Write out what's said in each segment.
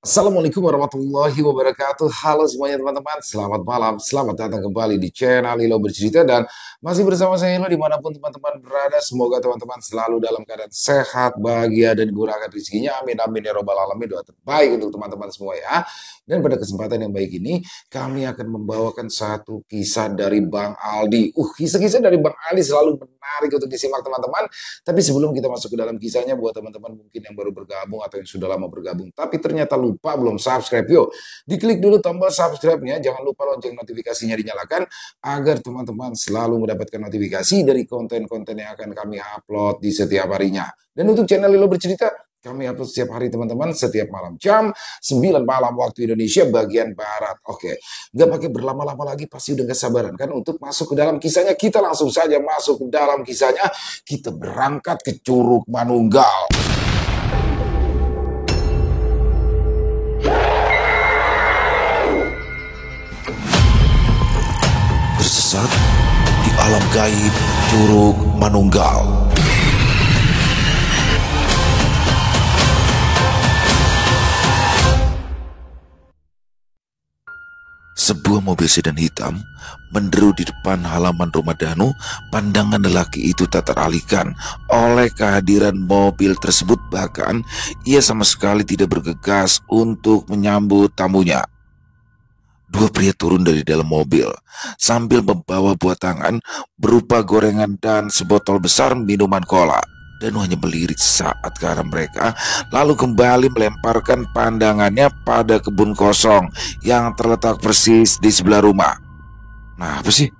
Assalamualaikum warahmatullahi wabarakatuh. Halo semuanya teman-teman, selamat malam, selamat datang kembali di channel Lilo Bercerita dan masih bersama saya Lilo dimanapun teman-teman berada. Semoga teman-teman selalu dalam keadaan sehat, bahagia dan dimurahkan rezekinya. Amin amin ya robbal alamin. Doa terbaik untuk teman-teman semua ya. Dan pada kesempatan yang baik ini kami akan membawakan satu kisah dari Bang Aldi. Kisah-kisah dari Bang Aldi selalu menarik untuk disimak teman-teman. Tapi sebelum kita masuk ke dalam kisahnya, buat teman-teman mungkin yang baru bergabung atau yang sudah lama bergabung, tapi ternyata lupa belum subscribe, yuk diklik dulu tombol subscribe-nya, jangan lupa lonceng notifikasinya dinyalakan, agar teman-teman selalu mendapatkan notifikasi dari konten-konten yang akan kami upload di setiap harinya. Dan untuk channel Lilo Bercerita, kami upload setiap hari teman-teman, setiap malam jam 9 malam waktu Indonesia bagian Barat. Oke, nggak pakai berlama-lama lagi, pasti udah gak sabaran kan untuk masuk ke dalam kisahnya. Kita langsung saja masuk ke dalam kisahnya. Kita berangkat ke Curug Manunggal. Tersesat di alam gaib Curug Manunggal. Sebuah mobil sedan hitam menderu di depan halaman rumah Danu. Pandangan lelaki itu tak teralihkan oleh kehadiran mobil tersebut. Bahkan ia sama sekali tidak bergegas untuk menyambut tamunya. Dua pria turun dari dalam mobil sambil membawa buah tangan berupa gorengan dan sebotol besar minuman cola. Danu hanya melirik saat ke arah mereka, lalu kembali melemparkan pandangannya pada kebun kosong yang terletak persis di sebelah rumah. Nah, apa sih?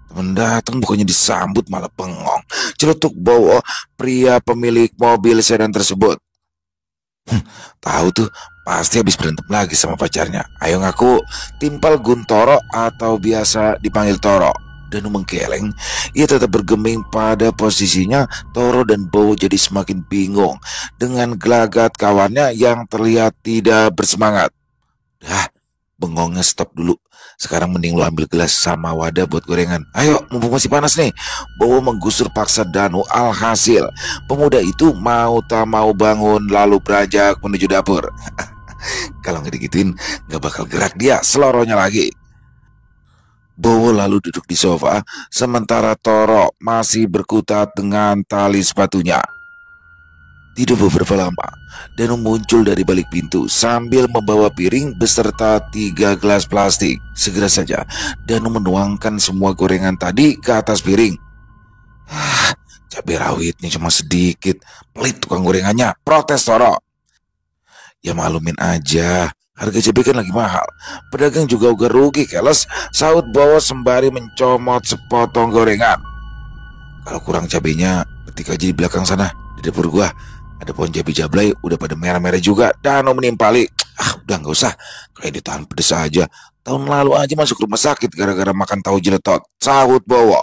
Temen datang bukannya disambut malah bengong. Celutuk Bowo, pria pemilik mobil sedan tersebut. Tahu tuh, pasti habis berantem lagi sama pacarnya. Ayo ngaku, timpal Guntoro atau biasa dipanggil Toro. Danu menggeleng, ia tetap bergeming pada posisinya. Toro dan Bowo jadi semakin bingung dengan gelagat kawannya yang terlihat tidak bersemangat. Dah, bengongnya stop dulu. Sekarang mending lu ambil gelas sama wadah buat gorengan. Ayo, mumpung masih panas nih. Bowo menggusur paksa Danu. Alhasil, pemuda itu mau tak mau bangun lalu beranjak menuju dapur. Kalau nggak digituin, nggak bakal gerak dia seloronya lagi. Bowo lalu duduk di sofa, sementara Toro masih berkutat dengan tali sepatunya. Tidak beberapa lama, Danu muncul dari balik pintu sambil membawa piring beserta 3 gelas plastik. Segera saja, Danu menuangkan semua gorengan tadi ke atas piring. Cabai rawitnya cuma sedikit, pelit tukang gorengannya, protes Toro. Ya maklumin aja, harga cabai kan lagi mahal. Pedagang juga udah rugi keles, saut Bowo sembari mencomot sepotong gorengan. Kalau kurang cabainya, ketika aja di belakang sana, di dapur gua ada pohon cabai jablay udah pada merah-merah juga. Danu menimpali. Udah nggak usah, kayak ditahan pedes aja. Tahun lalu aja masuk rumah sakit gara-gara makan tahu jeletot, sahut Bowo.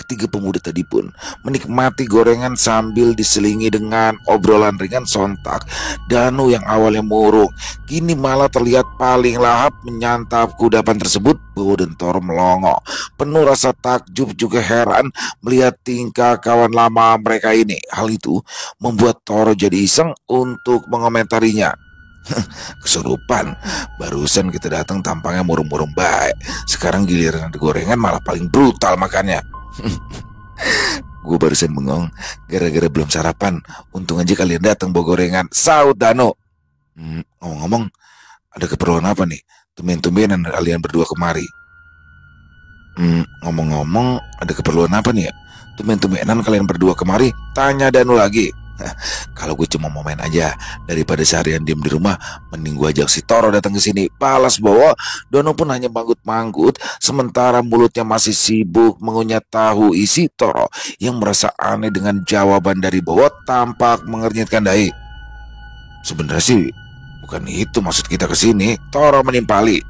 Ketiga pemuda tadi pun menikmati gorengan sambil diselingi dengan obrolan ringan. Sontak Danu yang awalnya murung kini malah terlihat paling lahap menyantap kudapan tersebut. Bowo dan Toro melongo, penuh rasa takjub juga heran melihat tingkah kawan lama mereka ini. Hal itu membuat Toro jadi iseng untuk mengomentarinya. Kesurupan, barusan kita datang tampangnya murung-murung baik, sekarang giliran ada gorengan malah paling brutal makannya. Gue barusan bengong gara-gara belum sarapan. Untung aja kalian datang bawa gorengan, saut Danu. Ngomong-ngomong, ada keperluan apa nih? Tumben-tumbenan kalian berdua kemari. Ngomong-ngomong, ada keperluan apa nih ya? Tumben-tumbenan kalian berdua kemari, tanya Danu lagi. Kalau gue cuma mau main aja, daripada seharian diem di rumah, mending gue ajak si Toro datang ke sini. Balas Bowo. Danu pun hanya manggut-manggut, sementara mulutnya masih sibuk mengunyah tahu isi. Toro yang merasa aneh dengan jawaban dari Bowo tampak mengernyitkan dahi. Sebenarnya sih bukan itu maksud kita ke sini, Toro menimpali.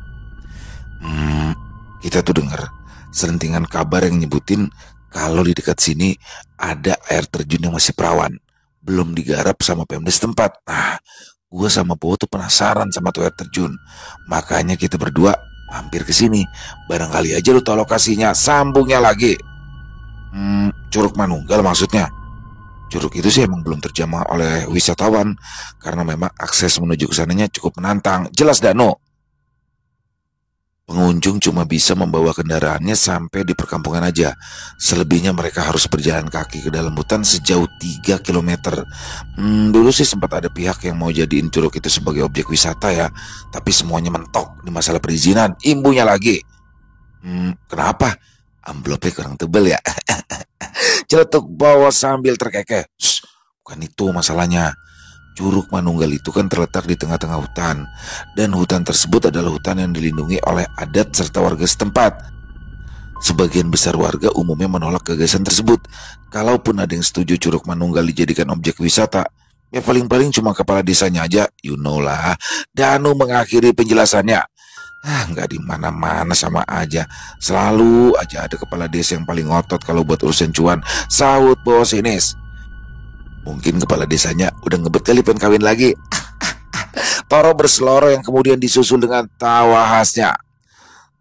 Kita tuh dengar selentingan kabar yang nyebutin kalau di dekat sini ada air terjun yang masih perawan, belum digarap sama Pemda setempat. Nah, gue sama Bowo tuh penasaran sama tuh air terjun. Makanya kita berdua mampir ke sini. Barangkali aja lu tahu lokasinya. Sambungnya lagi. Curug Manunggal maksudnya? Curug itu sih emang belum terjamah oleh wisatawan karena memang akses menuju ke sananya cukup menantang. Jelas Dano, pengunjung cuma bisa membawa kendaraannya sampai di perkampungan aja. Selebihnya mereka harus berjalan kaki ke dalam hutan sejauh 3 kilometer. Dulu sih sempat ada pihak yang mau jadiin curug itu sebagai objek wisata ya, tapi semuanya mentok di masalah perizinan. Imbunya lagi. Kenapa? Amplopnya kurang tebel ya. Celetuk bawah sambil terkekeh. Bukan itu masalahnya. Curug Manunggal itu kan terletak di tengah-tengah hutan. Dan hutan tersebut adalah hutan yang dilindungi oleh adat serta warga setempat. Sebagian besar warga umumnya menolak gagasan tersebut. Kalaupun ada yang setuju Curug Manunggal dijadikan objek wisata, ya paling-paling cuma kepala desanya aja. You know lah. Danu mengakhiri penjelasannya. Nggak di mana-mana sama aja. Selalu aja ada kepala desa yang paling ngotot kalau buat urusan cuan. Sahut bos Ines. Mungkin kepala desanya udah ngebet kali pengen kawin lagi. Toro berseloro yang kemudian disusul dengan tawa khasnya.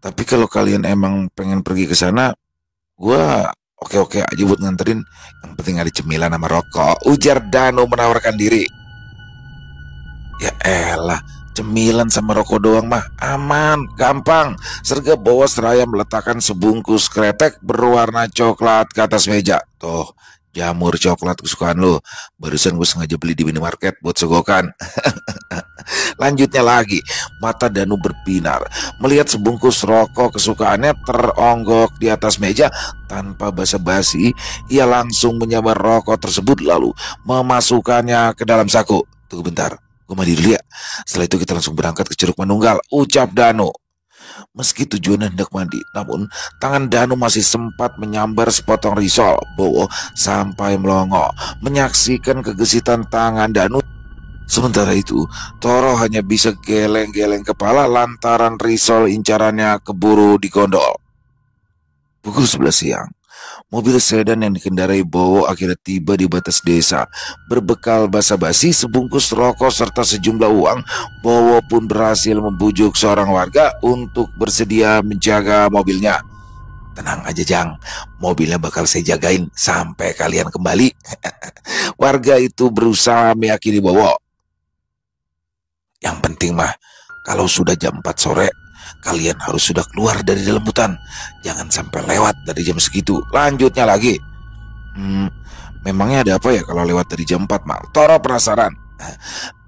Tapi kalau kalian emang pengen pergi ke sana, gua oke-oke aja buat nganterin. Yang penting ada cemilan sama rokok. Ujar Dano menawarkan diri. Ya elah, cemilan sama rokok doang mah aman, gampang. Serga bawa seraya meletakkan sebungkus kretek berwarna coklat ke atas meja. Tuh, jamur coklat kesukaan lo. Barusan gue sengaja beli di minimarket buat sogokan. Lanjutnya lagi, mata Danu berbinar melihat sebungkus rokok kesukaannya teronggok di atas meja. Tanpa basa-basi, ia langsung menyambar rokok tersebut lalu memasukkannya ke dalam saku. Tunggu bentar, gue mandi dulu ya. Setelah itu kita langsung berangkat ke Curug Manunggal, ucap Danu. Meski tujuannya hendak mandi, namun tangan Danu masih sempat menyambar sepotong risol Bowo sampai melongo. Menyaksikan kegesitan tangan Danu. Sementara itu, Toro hanya bisa geleng-geleng kepala lantaran risol incarannya keburu digondol. Pukul 11 siang, mobil sedan yang dikendarai Bowo akhirnya tiba di batas desa. Berbekal basa-basi, sebungkus rokok serta sejumlah uang, Bowo pun berhasil membujuk seorang warga untuk bersedia menjaga mobilnya. Tenang aja Jang, mobilnya bakal saya jagain sampai kalian kembali. Warga itu berusaha meyakini Bowo. Yang penting mah, kalau sudah jam 4 sore, kalian harus sudah keluar dari dalam hutan. Jangan sampai lewat dari jam segitu. Lanjutnya lagi. Memangnya ada apa ya kalau lewat dari jam 4, Mal? Toro penasaran.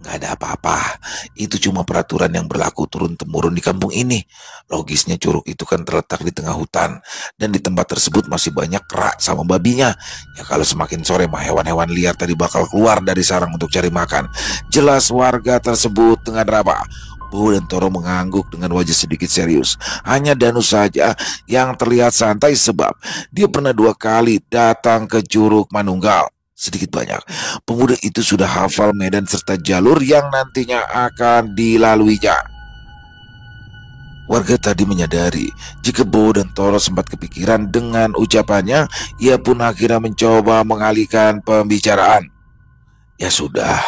Gak ada apa-apa. Itu cuma peraturan yang berlaku turun-temurun di kampung ini. Logisnya curug itu kan terletak di tengah hutan. Dan di tempat tersebut masih banyak kerak sama babinya. Ya kalau semakin sore mah hewan-hewan liar tadi bakal keluar dari sarang untuk cari makan. Jelas warga tersebut dengan raba. Bu dan Toro mengangguk dengan wajah sedikit serius. Hanya Danu saja yang terlihat santai sebab dia pernah 2 kali datang ke Curug Manunggal. Sedikit banyak, pemuda itu sudah hafal medan serta jalur yang nantinya akan dilaluinya. Warga tadi menyadari jika Bowo dan Toro sempat kepikiran dengan ucapannya. Ia pun akhirnya mencoba mengalihkan pembicaraan. Ya sudah,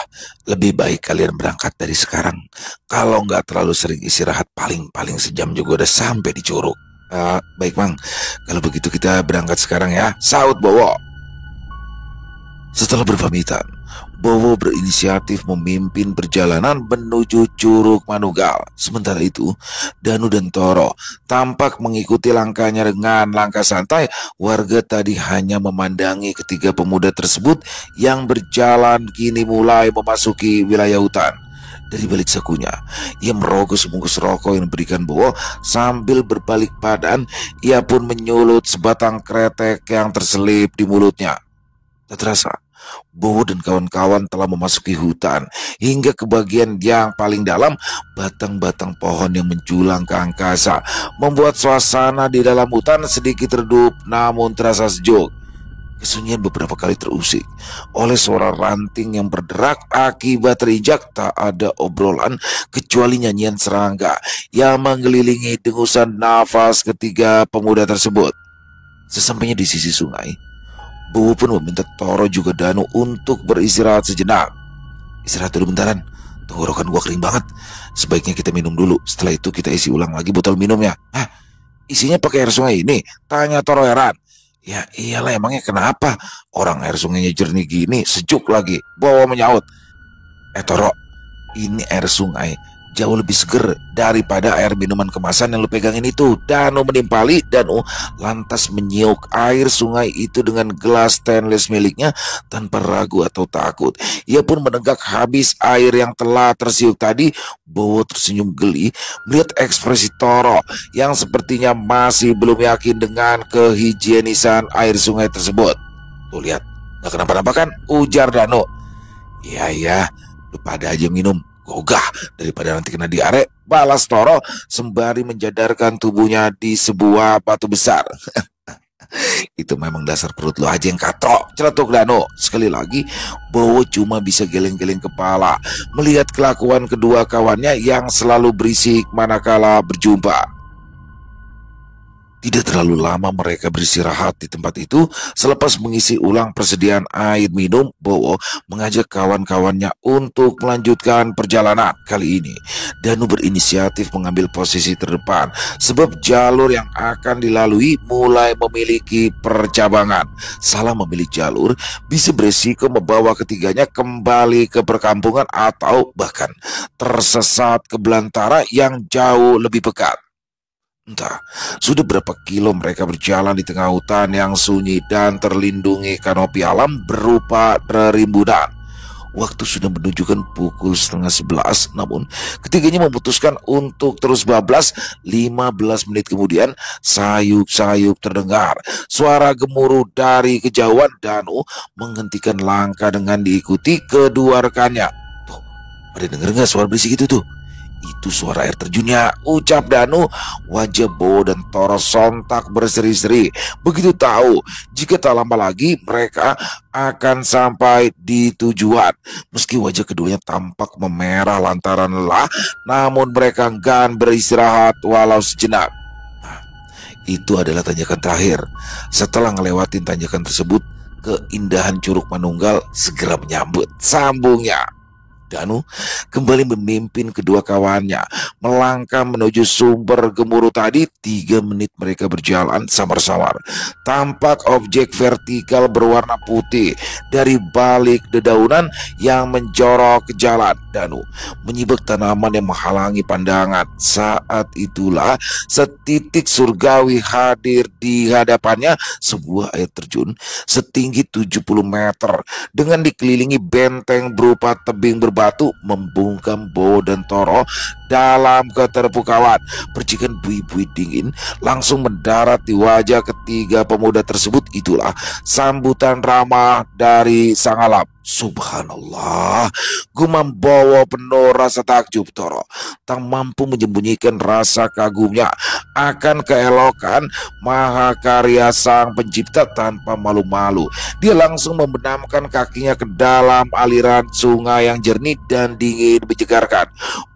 lebih baik kalian berangkat dari sekarang. Kalau nggak terlalu sering istirahat, paling-paling sejam juga udah sampai di Curug. Baik Mang, kalau begitu kita berangkat sekarang ya, sahut Bowo. Setelah berpamitan, Bowo berinisiatif memimpin perjalanan menuju Curug Manunggal. Sementara itu, Danu dan Toro tampak mengikuti langkahnya dengan langkah santai. Warga tadi hanya memandangi ketiga pemuda tersebut yang berjalan kini mulai memasuki wilayah hutan. Dari balik sakunya, ia merogoh sebungkus rokok yang diberikan Bowo. Sambil berbalik badan, ia pun menyulut sebatang kretek yang terselip di mulutnya. Tak terasa, Bowo dan kawan-kawan telah memasuki hutan. Hingga ke bagian yang paling dalam, batang-batang pohon yang menjulang ke angkasa membuat suasana di dalam hutan sedikit redup namun terasa sejuk. Kesunyian beberapa kali terusik oleh suara ranting yang berderak akibat terinjak. Tak ada obrolan kecuali nyanyian serangga yang mengelilingi dengusan nafas ketiga pemuda tersebut. Sesampainya di sisi sungai, Bowo pun meminta Toro juga Danu untuk beristirahat sejenak. Istirahat dulu bentaran, tenggorokan gua kering banget. Sebaiknya kita minum dulu. Setelah itu kita isi ulang lagi botol minumnya. Isinya pakai air sungai ini? Tanya Toro heran. Ya iyalah, emangnya kenapa? Orang air sungainya jernih gini, sejuk lagi. Bowo menyaut. Toro, ini air sungai jauh lebih seger daripada air minuman kemasan yang lu pegangin itu. Danu menimpali. Danu lantas menyiuk air sungai itu dengan gelas stainless miliknya tanpa ragu atau takut. Ia pun menenggak habis air yang telah tersiuk tadi. Bowo tersenyum geli melihat ekspresi Toro yang sepertinya masih belum yakin dengan kehigienisan air sungai tersebut. Tuh lihat, gak kenapa-napa kan? Ujar Danu. Iya iya, lu pada aja minum, gogah daripada nanti kena diare, balas Toro sembari menjadarkan tubuhnya di sebuah batu besar. Itu memang dasar perut lo aja yang katrok, celetuk Dano. Sekali lagi, Bowo cuma bisa geleng-geleng kepala melihat kelakuan kedua kawannya yang selalu berisik manakala berjumpa. Tidak terlalu lama mereka beristirahat di tempat itu. Selepas mengisi ulang persediaan air minum, Bowo mengajak kawan-kawannya untuk melanjutkan perjalanan. Kali ini, Danu berinisiatif mengambil posisi terdepan sebab jalur yang akan dilalui mulai memiliki percabangan. Salah memilih jalur bisa beresiko membawa ketiganya kembali ke perkampungan atau bahkan tersesat ke belantara yang jauh lebih pekat. Entah, sudah berapa kilo mereka berjalan di tengah hutan yang sunyi dan terlindungi kanopi alam berupa rimbunan. Waktu sudah menunjukkan pukul 10:30, namun ketiganya memutuskan untuk terus bablas. 15 menit kemudian, sayup-sayup terdengar suara gemuruh dari kejauhan. Danu menghentikan langkah dengan diikuti kedua rekannya. Tuh, pada denger nggak suara berisik itu tuh? Itu suara air terjunnya, ucap Danu. Wajah Bowo dan Toro sontak berseri-seri. Begitu tahu jika tak lama lagi mereka akan sampai di tujuan. Meski wajah keduanya tampak memerah lantaran lelah, namun mereka enggan beristirahat walau sejenak. Nah, itu adalah tanjakan terakhir. Setelah ngelewatin tanjakan tersebut, keindahan Curug Manunggal segera menyambut, sambungnya. Danu kembali memimpin kedua kawannya melangkah menuju sumber gemuruh tadi. 3 menit mereka berjalan samar-samar. Tampak objek vertikal berwarna putih dari balik dedaunan yang menjorok ke jalan. Danu menyibak tanaman yang menghalangi pandangan. Saat itulah setitik surgawi hadir di hadapannya. Sebuah air terjun setinggi 70 meter dengan dikelilingi benteng berupa tebing berbatu membungkam Bowo dan Toro dalam keterpukauan. Percikan buih-buih dingin langsung mendarat di wajah ketiga pemuda tersebut. Itulah sambutan ramah dari sang alam. Subhanallah, gumam Bowo penuh rasa takjub. Toro tak mampu menyembunyikan rasa kagumnya akan keelokan mahakarya sang pencipta. Tanpa malu-malu, dia langsung membenamkan kakinya ke dalam aliran sungai yang jernih dan dingin menyegarkan.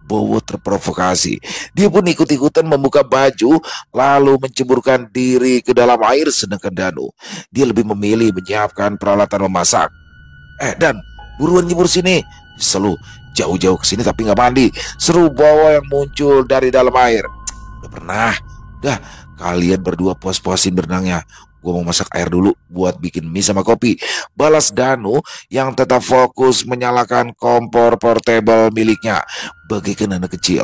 Bowo terprovokasi. Dia pun ikut-ikutan membuka baju lalu menceburkan diri ke dalam air. Sedangkan Danu, dia lebih memilih menyiapkan peralatan memasak. Dan buruan nyebur sini. Selalu jauh-jauh ke sini tapi nggak mandi, seru Bowo yang muncul dari dalam air. Udah pernah. Dah, kalian berdua puas-puasin berenangnya. Gue mau masak air dulu buat bikin mie sama kopi, balas Danu yang tetap fokus menyalakan kompor portable miliknya. Bagaikan anak kecil,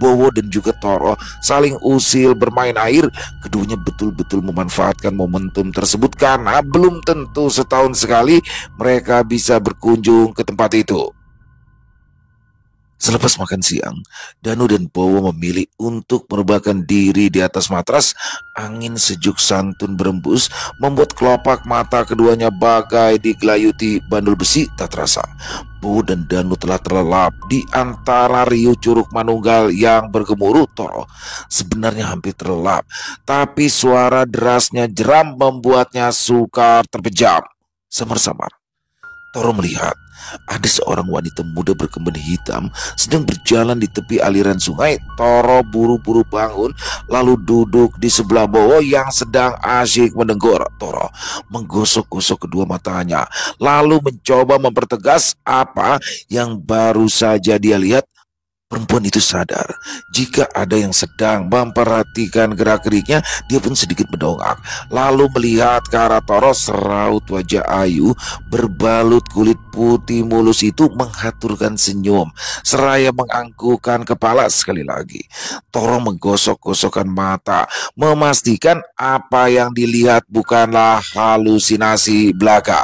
Bowo dan juga Toro saling usil bermain air. Keduanya betul-betul memanfaatkan momentum tersebut karena belum tentu setahun sekali mereka bisa berkunjung ke tempat itu. Selepas makan siang, Danu dan Bowo memilih untuk merebahkan diri di atas matras. Angin sejuk santun berembus membuat kelopak mata keduanya bagai digelayuti bandul besi tak terasa. Bowo dan Danu telah terlelap di antara riuh Curug Manunggal yang bergemuruh. Toro sebenarnya hampir terlelap, tapi suara derasnya jeram membuatnya sukar terpejam. Samar-samar Toro melihat ada seorang wanita muda berkemben hitam sedang berjalan di tepi aliran sungai. Toro buru-buru bangun lalu duduk di sebelah Bowo yang sedang asyik mendengur. Toro menggosok-gosok kedua matanya lalu mencoba mempertegas apa yang baru saja dia lihat. Perempuan itu sadar jika ada yang sedang memperhatikan gerak-geriknya. Dia pun sedikit mendongak, lalu melihat ke arah Toro. Seraut wajah ayu berbalut kulit putih mulus itu menghaturkan senyum, seraya menganggukkan kepala sekali lagi. Toro menggosok-gosokkan mata, memastikan apa yang dilihat bukanlah halusinasi belaka.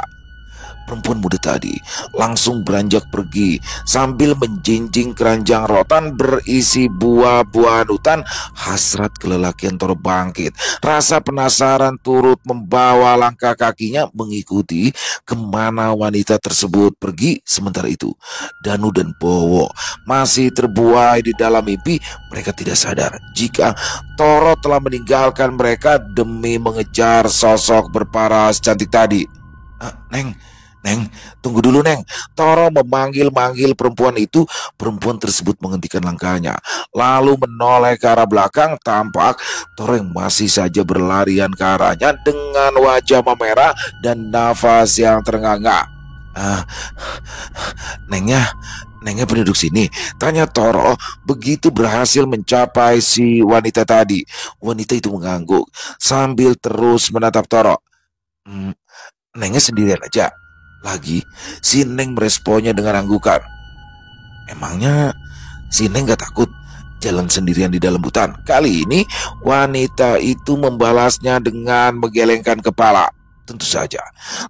Perempuan muda tadi langsung beranjak pergi sambil menjinjing keranjang rotan berisi buah-buahan hutan. Hasrat kelelakian Toro bangkit. Rasa penasaran turut membawa langkah kakinya mengikuti kemana wanita tersebut pergi. Sementara itu, Danu dan Bowo masih terbuai di dalam mimpi. Mereka tidak sadar jika Toro telah meninggalkan mereka demi mengejar sosok berparas cantik tadi. Neng, tunggu dulu Neng. Toro memanggil-manggil perempuan itu. Perempuan tersebut menghentikan langkahnya, lalu menoleh ke arah belakang. Tampak Toro yang masih saja berlarian ke arahnya dengan wajah memerah dan nafas yang terengah-engah. Ah, Nengnya penduduk sini, tanya Toro begitu berhasil mencapai si wanita tadi. Wanita itu mengangguk sambil terus menatap Toro. Nengnya sendirian aja. Lagi, si Neng meresponnya dengan anggukan. Emangnya si Neng gak takut jalan sendirian di dalam hutan? Kali ini wanita itu membalasnya dengan menggelengkan kepala. Tentu saja,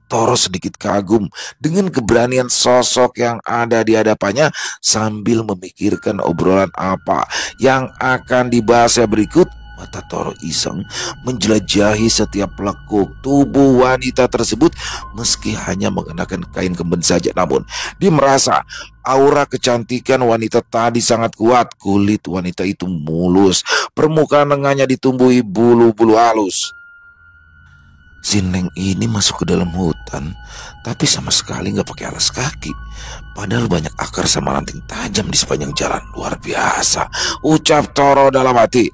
Toro sedikit kagum dengan keberanian sosok yang ada di hadapannya. Sambil memikirkan obrolan apa yang akan dibahasnya berikut, mata Toro iseng menjelajahi setiap lekuk tubuh wanita tersebut. Meski hanya mengenakan kain kemben saja, namun dia merasa aura kecantikan wanita tadi sangat kuat. Kulit wanita itu mulus, permukaan lengannya ditumbuhi bulu-bulu halus. Si Neng ini masuk ke dalam hutan, tapi sama sekali nggak pakai alas kaki. Padahal banyak akar sama ranting tajam di sepanjang jalan. Luar biasa, ucap Toro dalam hati.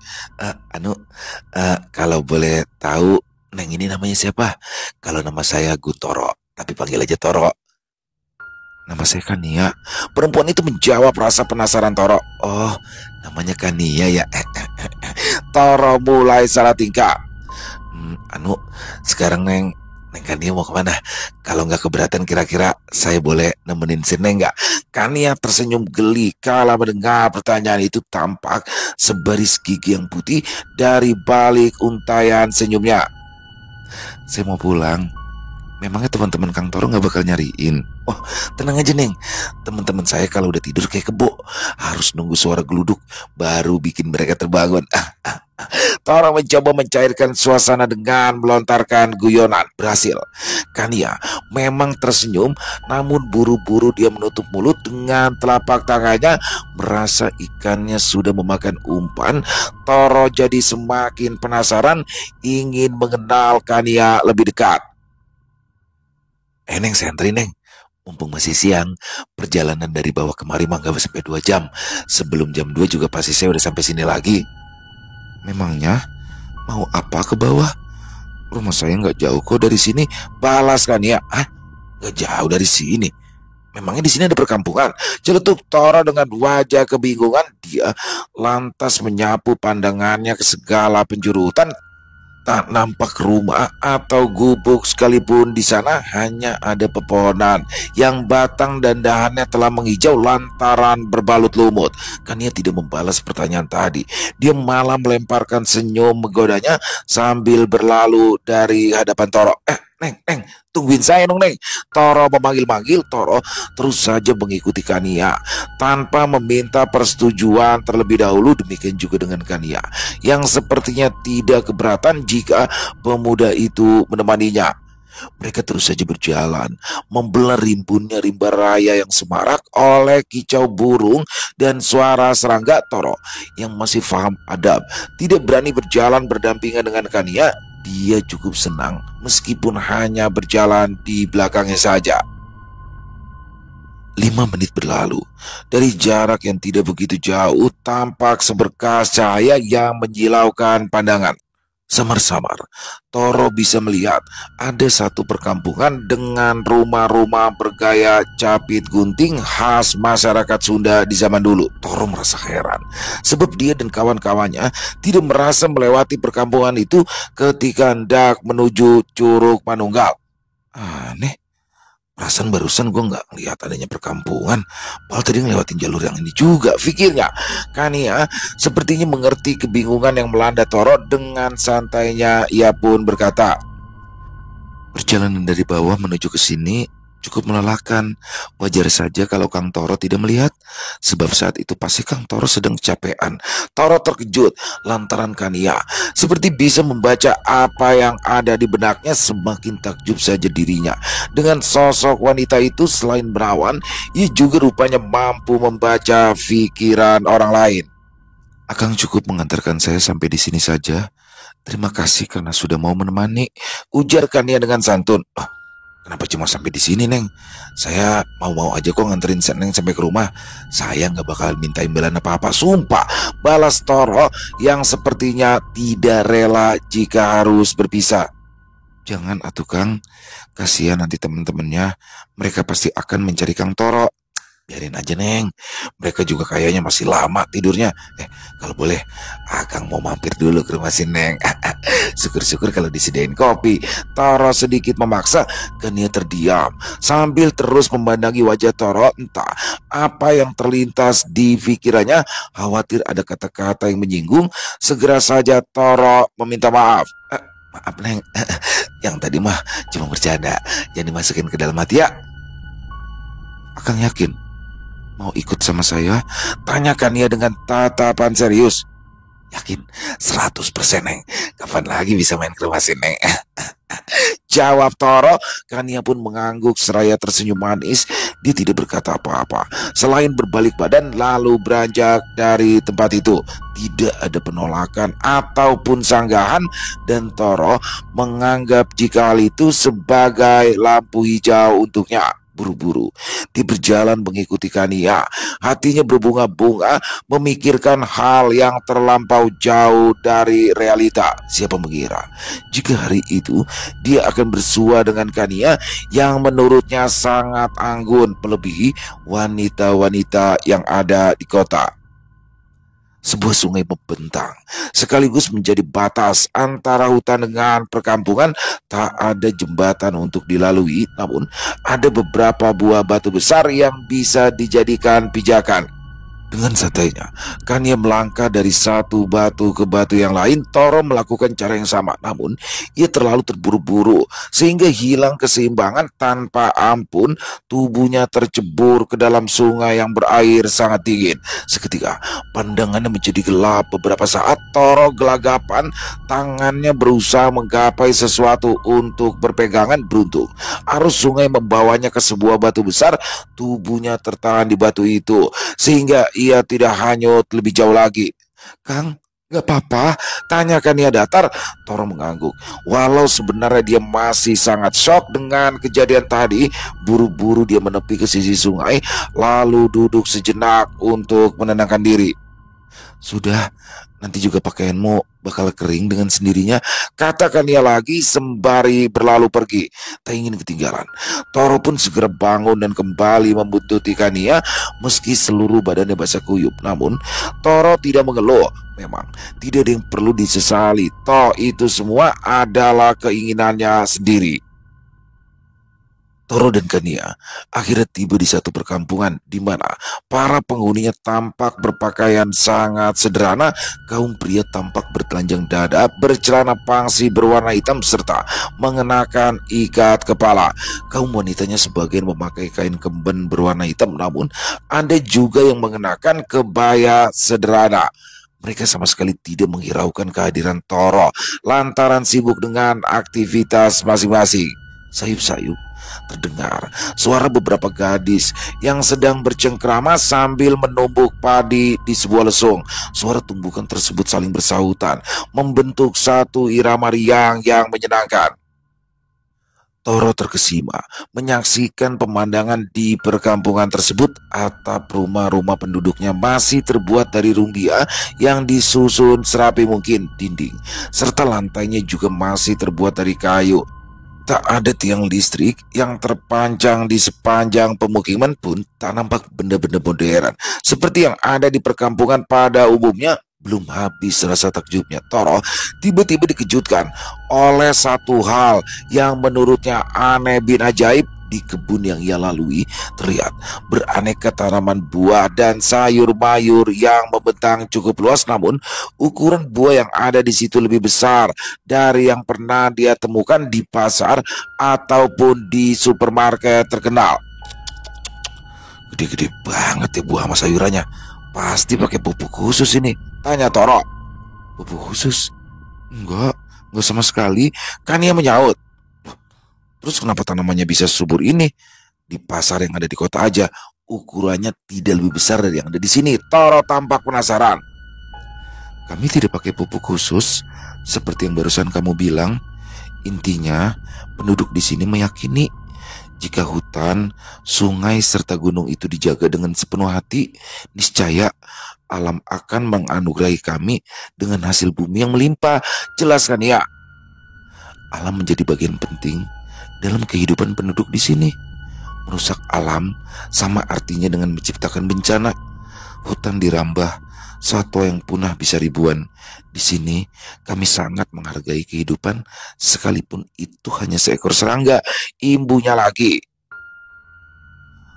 Kalau boleh tahu, Neng ini namanya siapa? Kalau nama saya Gutoro, tapi panggil aja Toro. Nama saya Kania. Perempuan itu menjawab rasa penasaran Toro. Oh, namanya Kania ya. Toro mulai salah tingkah. Sekarang Neng Kania mau kemana? Kalau nggak keberatan, kira-kira saya boleh nemenin si Neng nggak? Kania tersenyum geli kala mendengar pertanyaan itu. Tampak sebaris gigi yang putih dari balik untayan senyumnya. Saya mau pulang. Memangnya teman-teman Kang Toro nggak bakal nyariin? Oh, tenang aja Neng. Teman-teman saya kalau udah tidur kayak kebo, harus nunggu suara geluduk baru bikin mereka terbangun. Toro mencoba mencairkan suasana dengan melontarkan guyonan. Berhasil. Kania memang tersenyum, namun buru-buru dia menutup mulut dengan telapak tangannya. Merasa ikannya sudah memakan umpan, Toro jadi semakin penasaran, ingin mengenal Kania lebih dekat. Neng, saya anterin Neng. Mumpung masih siang, perjalanan dari bawah kemari mah gak sampai 2 jam. Sebelum jam 2 juga pasti saya udah sampai sini lagi. Memangnya mau apa ke bawah? Rumah saya nggak jauh kok dari sini. Balas Kania. Nggak jauh dari sini? Memangnya di sini ada perkampungan? Celetuk Toro dengan wajah kebingungan. Dia lantas menyapu pandangannya ke segala penjuru hutan. Tak nampak rumah atau gubuk sekalipun. Di sana hanya ada pepohonan yang batang dan dahannya telah menghijau lantaran berbalut lumut. Kania tidak membalas pertanyaan tadi. Dia malah melemparkan senyum menggodanya sambil berlalu dari hadapan Toro. Neng, tungguin saya dong Neng. Toro memanggil-manggil. Toro terus saja mengikuti Kania tanpa meminta persetujuan terlebih dahulu. Demikian juga dengan Kania yang sepertinya tidak keberatan jika pemuda itu menemaninya. Mereka terus saja berjalan, membelah rimbunnya rimba raya yang semarak oleh kicau burung dan suara serangga. Toro yang masih faham adab tidak berani berjalan berdampingan dengan Kania. Dia cukup senang meskipun hanya berjalan di belakangnya saja. 5 menit berlalu. Dari jarak yang tidak begitu jauh, tampak seberkas cahaya yang menyilaukan pandangan. Samar-samar, Toro bisa melihat ada satu perkampungan dengan rumah-rumah bergaya capit gunting khas masyarakat Sunda di zaman dulu. Toro merasa heran, sebab dia dan kawan-kawannya tidak merasa melewati perkampungan itu ketika hendak menuju Curug Manunggal. Aneh, perasaan barusan gue nggak ngeliat adanya perkampungan. Padahal tadi ngelewatin jalur yang ini juga, pikirnya. Kania sepertinya mengerti kebingungan yang melanda Toro. Dengan santainya ia pun berkata, perjalanan dari bawah menuju ke sini cukup melelahkan. Wajar saja kalau Kang Toro tidak melihat, sebab saat itu pasti Kang Toro sedang kecapean. Toro terkejut lantaran Kania seperti bisa membaca apa yang ada di benaknya. Semakin takjub saja dirinya dengan sosok wanita itu. Selain berawan, ia juga rupanya mampu membaca pikiran orang lain. Akang cukup mengantarkan saya sampai di sini saja. Terima kasih karena sudah mau menemani, ujar Kania dengan santun. Oh, kenapa cuma sampai di sini, Neng? Saya mau-mau aja kok nganterin Neng sampai ke rumah. Saya nggak bakal minta imbalan apa-apa, sumpah, balas Toro yang sepertinya tidak rela jika harus berpisah. Jangan atuh Kang, kasihan nanti teman-temannya. Mereka pasti akan mencari Kang Toro. Biarin aja Neng, mereka juga kayaknya masih lama tidurnya. Kalau boleh, Akang mau mampir dulu ke rumah si Neng. Syukur-syukur kalau disediain kopi. Toro sedikit memaksa, Kania terdiam sambil terus memandangi wajah Toro. Entah apa yang terlintas di pikirannya, khawatir ada kata-kata yang menyinggung. Segera saja Toro meminta maaf. Maaf Neng, yang tadi mah cuma bercanda, jangan dimasukin ke dalam hati ya. Akang yakin mau ikut sama saya? Tanyakan ia dengan tatapan serius. Yakin 100% Neng. Kapan lagi bisa main ke rumah si Neng? Jawab Toro. Kania pun mengangguk seraya tersenyum manis. Dia tidak berkata apa-apa selain berbalik badan lalu beranjak dari tempat itu. Tidak ada penolakan ataupun sanggahan, dan Toro menganggap jika hal itu sebagai lampu hijau untuknya. Buru-buru dia berjalan mengikuti Kania. Hatinya berbunga-bunga memikirkan hal yang terlampau jauh dari realita. Siapa mengira jika hari itu dia akan bersua dengan Kania yang menurutnya sangat anggun melebihi wanita-wanita yang ada di kota. Sebuah sungai membentang sekaligus menjadi batas antara hutan dengan perkampungan. Tak ada jembatan untuk dilalui, namun ada beberapa buah batu besar yang bisa dijadikan pijakan. Dengan santainya, Kania melangkah dari satu batu ke batu yang lain. Toro melakukan cara yang sama, namun ia terlalu terburu-buru sehingga hilang keseimbangan. Tanpa ampun, tubuhnya tercebur ke dalam sungai yang berair sangat dingin. Seketika, pandangannya menjadi gelap. Beberapa saat, Toro gelagapan, tangannya berusaha menggapai sesuatu untuk berpegangan. Beruntung, arus sungai membawanya ke sebuah batu besar. Tubuhnya tertahan di batu itu sehingga ia tidak hanyut lebih jauh lagi. Kang, gak apa-apa? Tanyakan ia datar. Toro mengangguk. Walau sebenarnya dia masih sangat shock dengan kejadian tadi, buru-buru dia menepi ke sisi sungai, lalu duduk sejenak untuk menenangkan diri. Sudah, nanti juga pakaianmu bakal kering dengan sendirinya, katakan ia lagi sembari berlalu pergi. Tak ingin ketinggalan, Toro pun segera bangun dan kembali membuntuti Kania meski seluruh badannya basah kuyup. Namun Toro tidak mengeluh. Memang tidak ada yang perlu disesali, toh itu semua adalah keinginannya sendiri. Toro dan Kania akhirnya tiba di satu perkampungan di mana para penghuninya tampak berpakaian sangat sederhana. Kaum pria tampak bertelanjang dada, bercelana pangsi berwarna hitam serta mengenakan ikat kepala. Kaum wanitanya sebagian memakai kain kemben berwarna hitam, namun ada juga yang mengenakan kebaya sederhana. Mereka sama sekali tidak menghiraukan kehadiran Toro lantaran sibuk dengan aktivitas masing-masing. Sayup-sayup terdengar suara beberapa gadis yang sedang bercengkrama sambil menumbuk padi di sebuah lesung. Suara tumbukan tersebut saling bersahutan, membentuk satu irama riang yang menyenangkan. Toro terkesima menyaksikan pemandangan di perkampungan tersebut. Atap rumah-rumah penduduknya masih terbuat dari rumbia yang disusun serapi mungkin. Dinding serta lantainya juga masih terbuat dari kayu. Tak ada tiang listrik yang terpanjang di sepanjang pemukiman pun tak nampak benda-benda modern seperti yang ada di perkampungan pada umumnya. Belum habis rasa takjubnya, Toro tiba-tiba dikejutkan oleh satu hal yang menurutnya aneh bin ajaib. Di kebun yang ia lalui terlihat beraneka tanaman buah dan sayur mayur yang membentang cukup luas, namun ukuran buah yang ada di situ lebih besar dari yang pernah dia temukan di pasar ataupun di supermarket terkenal. Gede-gede banget ya buah sama sayurannya. Pasti pakai pupuk khusus ini, tanya Toro. Pupuk khusus? Enggak sama sekali, kan ia menyaut. Terus kenapa tanamannya bisa subur ini? Di pasar yang ada di kota aja, ukurannya tidak lebih besar dari yang ada di sini. Toro tampak penasaran. Kami tidak pakai pupuk khusus, seperti yang barusan kamu bilang. Intinya, penduduk di sini meyakini jika hutan, sungai, serta gunung itu dijaga dengan sepenuh hati, niscaya alam akan menganugerahi kami dengan hasil bumi yang melimpah. Jelaskan ya. Alam menjadi bagian penting dalam kehidupan penduduk di sini. Merusak alam sama artinya dengan menciptakan bencana. Hutan dirambah, satwa yang punah bisa ribuan. Di sini kami sangat menghargai kehidupan, sekalipun itu hanya seekor serangga. Imbunya lagi.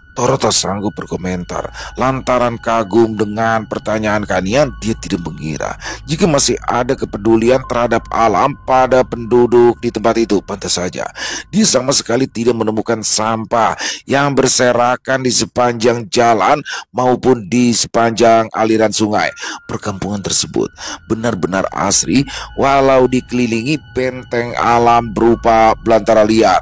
Toro tak sanggup berkomentar lantaran kagum dengan pertanyaan Kanian. Dia tidak mengira jika masih ada kepedulian terhadap alam pada penduduk di tempat itu. Pantas saja dia sama sekali tidak menemukan sampah yang berserakan di sepanjang jalan maupun di sepanjang aliran sungai. Perkampungan tersebut benar-benar asri walau dikelilingi benteng alam berupa belantara liar.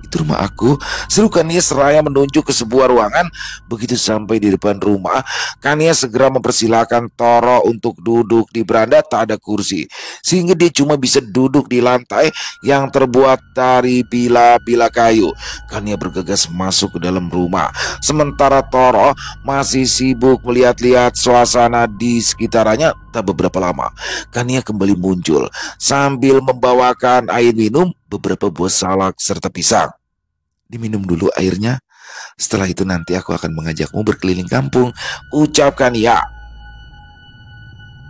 Itu rumah aku, seru Kania seraya menunjuk ke sebuah ruangan. Begitu sampai di depan rumah, Kania segera mempersilahkan Toro untuk duduk di beranda. Tak ada kursi, sehingga dia cuma bisa duduk di lantai yang terbuat dari bila-bila kayu. Kania bergegas masuk ke dalam rumah, sementara Toro masih sibuk melihat-lihat suasana di sekitarnya. Tak beberapa lama, Kania kembali muncul sambil membawakan air minum, beberapa buah salak, serta pisang. Diminum dulu airnya, setelah itu nanti aku akan mengajakmu berkeliling kampung, ucapkan ya.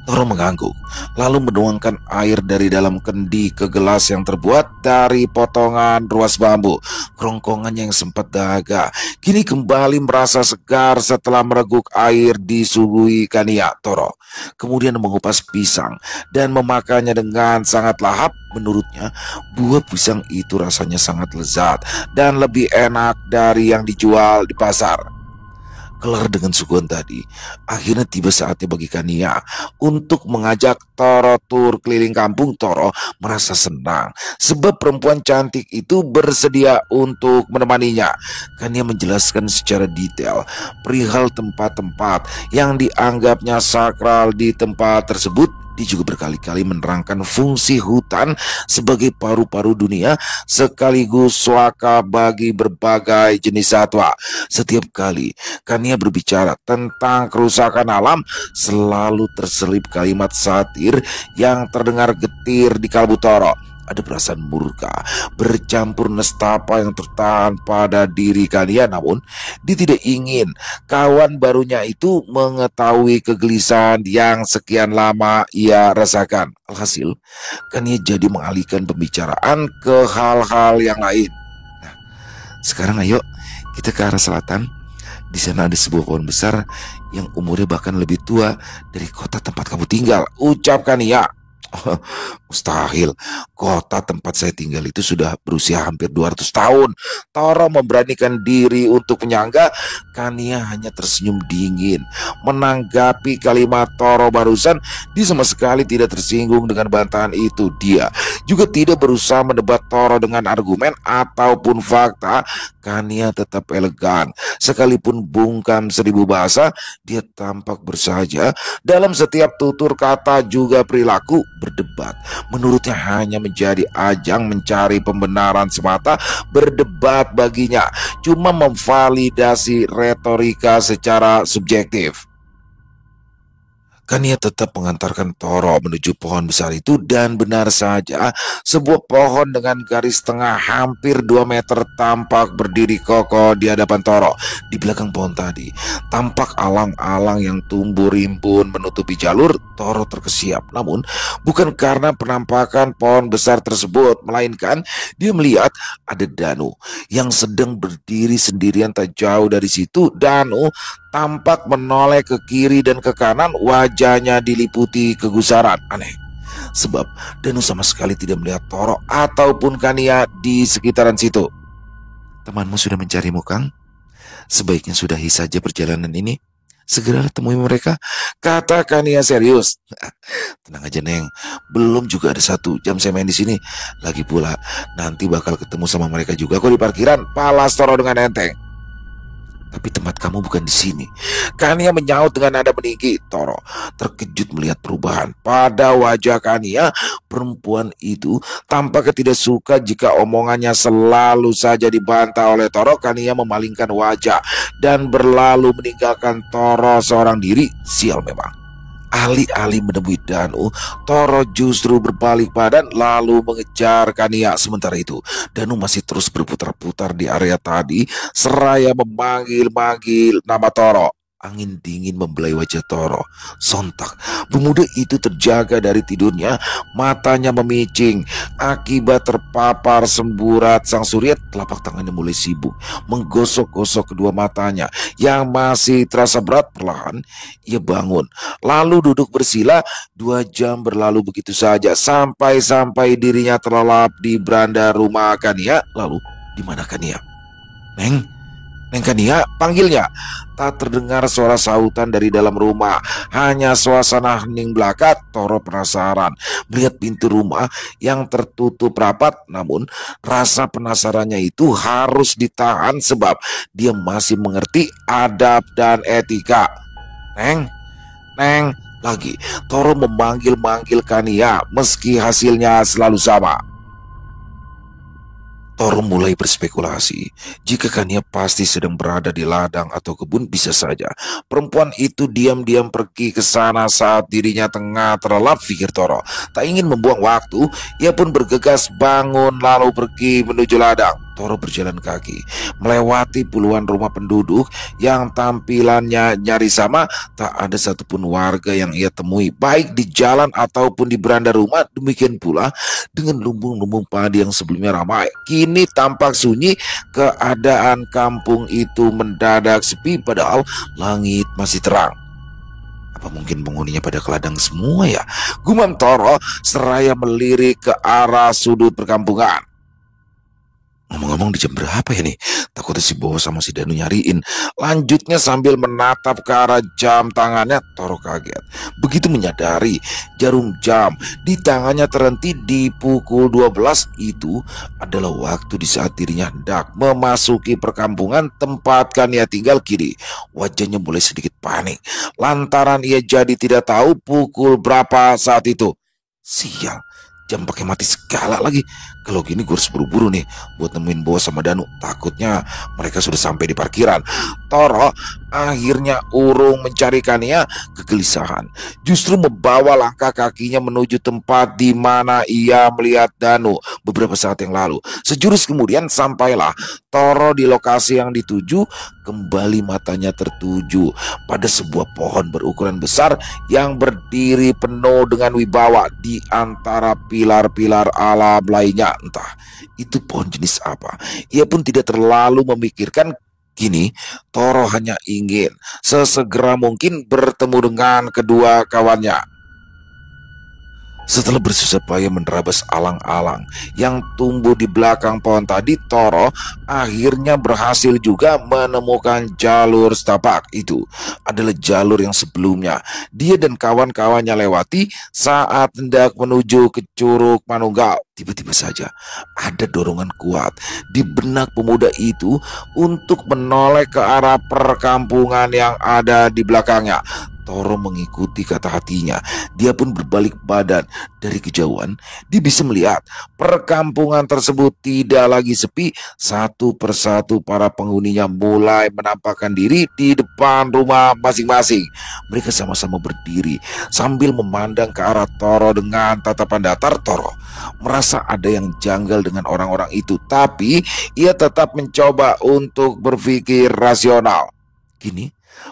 Toro mengangguk, lalu menuangkan air dari dalam kendi ke gelas yang terbuat dari potongan ruas bambu. Kerongkongannya yang sempat dahaga kini kembali merasa segar setelah mereguk air disuguhi Kania. Toro kemudian mengupas pisang dan memakannya dengan sangat lahap. Menurutnya, buah pisang itu rasanya sangat lezat dan lebih enak dari yang dijual di pasar. Kelar dengan suguhan tadi, akhirnya tiba saatnya bagi Kania untuk mengajak Toro tur keliling kampung. Toro merasa senang sebab perempuan cantik itu bersedia untuk menemaninya. Kania menjelaskan secara detail perihal tempat-tempat yang dianggapnya sakral di tempat tersebut. Dia juga berkali-kali menerangkan fungsi hutan sebagai paru-paru dunia sekaligus suaka bagi berbagai jenis satwa. Setiap kali Kania berbicara tentang kerusakan alam, selalu terselip kalimat satir yang terdengar getir di kalbu Toro. Ada perasaan murka bercampur nestapa yang tertahan pada diri Kania. Namun dia tidak ingin kawan barunya itu mengetahui kegelisahan yang sekian lama ia rasakan. Alhasil Kania jadi mengalihkan pembicaraan ke hal-hal yang lain. Nah, sekarang ayo kita ke arah selatan. Di sana ada sebuah pohon besar yang umurnya bahkan lebih tua dari kota tempat kamu tinggal, ucapkan ya. Mustahil, kota tempat saya tinggal itu sudah berusia hampir 200 tahun. Toro memberanikan diri untuk menyangga. Kania hanya tersenyum dingin menanggapi kalimat Toro barusan. Dia sama sekali tidak tersinggung dengan bantahan itu. Dia juga tidak berusaha mendebat Toro dengan argumen ataupun fakta. Kania tetap elegan, sekalipun bungkam 1000 bahasa. Dia tampak bersahaja dalam setiap tutur kata juga perilaku. berdebat menurutnya hanya menjadi ajang mencari pembenaran semata. Berdebat baginya cuma memvalidasi retorika secara subjektif. Kania tetap mengantarkan Toro menuju pohon besar itu, dan benar saja sebuah pohon dengan garis tengah hampir 2 meter tampak berdiri kokoh di hadapan Toro. Di belakang pohon tadi tampak alang-alang yang tumbuh rimbun menutupi jalur. Toro terkesiap, namun bukan karena penampakan pohon besar tersebut, melainkan dia melihat ada Danu yang sedang berdiri sendirian tak jauh dari situ. Danu tampak menoleh ke kiri dan ke kanan, wajahnya diliputi kegusaran. Aneh, sebab Danu sama sekali tidak melihat Toro ataupun Kania di sekitaran situ. Temanmu sudah mencarimu, Kang? Sebaiknya sudahi saja perjalanan ini. Segera temui mereka, kata Kania serius. Tenang aja, Neng, belum juga ada 1 jam saya main di sini. Lagi pula nanti bakal ketemu sama mereka juga kok di parkiran, palas Toro dengan enteng. Tapi tempat kamu bukan di sini, Kania menyaut dengan nada meninggi. Toro terkejut melihat perubahan pada wajah Kania. Perempuan itu tampaknya tidak suka jika omongannya selalu saja dibantah oleh Toro. Kania memalingkan wajah dan berlalu meninggalkan Toro seorang diri. Sial memang. Alih-alih menemui Danu, Toro justru berbalik badan lalu mengejar Kania. Sementara itu, Danu masih terus berputar-putar di area tadi seraya memanggil-manggil nama Toro. Angin dingin membelai wajah Toro. Sontak, pemuda itu terjaga dari tidurnya, matanya memicing akibat terpapar semburat sang surya. Telapak tangannya mulai sibuk menggosok-gosok kedua matanya yang masih terasa berat. Perlahan ia bangun, lalu duduk bersila. 2 jam berlalu begitu saja sampai dirinya terlelap di beranda rumah Kania. Lalu di mana Kania? Neng, Neng Kania, panggilnya. Tak terdengar suara sautan dari dalam rumah, hanya suasana hening belaka. Toro penasaran melihat pintu rumah yang tertutup rapat, namun rasa penasarannya itu harus ditahan sebab dia masih mengerti adab dan etika. Neng, Neng, lagi Toro memanggil-manggil Kania meski hasilnya selalu sama. Toro mulai berspekulasi, jika Kania pasti sedang berada di ladang atau kebun. Bisa saja perempuan itu diam-diam pergi ke sana saat dirinya tengah terlelap, pikir Toro. Tak ingin membuang waktu, ia pun bergegas bangun lalu pergi menuju ladang. Toro berjalan kaki melewati puluhan rumah penduduk yang tampilannya nyaris sama. Tak ada satupun warga yang ia temui, baik di jalan ataupun di beranda rumah. Demikian pula dengan lumbung-lumbung padi yang sebelumnya ramai, kini tampak sunyi. Keadaan kampung itu mendadak sepi padahal langit masih terang. Apa mungkin penghuninya pada ke ladang semua ya? Gumam Toro seraya melirik ke arah sudut perkampungan. Ngomong-ngomong, di jam berapa ya nih? Takutnya si Bowo sama si Danu nyariin. Lanjutnya sambil menatap ke arah jam tangannya. Toro kaget begitu menyadari jarum jam di tangannya terhenti di pukul 12. Itu adalah waktu di saat dirinya hendak memasuki perkampungan tempat Kania tinggal. Kini wajahnya mulai sedikit panik lantaran ia jadi tidak tahu pukul berapa saat itu. Sial, jam pakai mati segala lagi. Kalau gini gue harus buru-buru nih buat nemuin Bowo sama Danu. Takutnya mereka sudah sampai di parkiran. Toro akhirnya urung mencari Kania. Kegelisahan justru membawa langkah kakinya menuju tempat di mana ia melihat Danu beberapa saat yang lalu. Sejurus kemudian sampailah Toro di lokasi yang dituju. Kembali matanya tertuju pada sebuah pohon berukuran besar yang berdiri penuh dengan wibawa di antara pilar-pilar alam lainnya. Entah itu pohon jenis apa, ia pun tidak terlalu memikirkan. Kini Toro hanya ingin sesegera mungkin bertemu dengan kedua kawannya. Setelah bersusah payah menerabas alang-alang yang tumbuh di belakang pohon tadi, Toro akhirnya berhasil juga menemukan jalur setapak. Itu adalah jalur yang sebelumnya dia dan kawan-kawannya lewati saat hendak menuju ke Curug Manunggal. Tiba-tiba saja ada dorongan kuat di benak pemuda itu untuk menoleh ke arah perkampungan yang ada di belakangnya. Toro mengikuti kata hatinya. Dia pun berbalik badan. Dari kejauhan, dia bisa melihat perkampungan tersebut tidak lagi sepi. Satu persatu para penghuninya mulai menampakkan diri di depan rumah masing-masing. Mereka sama-sama berdiri sambil memandang ke arah Toro dengan tatapan datar. Toro merasa ada yang janggal dengan orang-orang itu, tapi ia tetap mencoba untuk berpikir rasional. Kini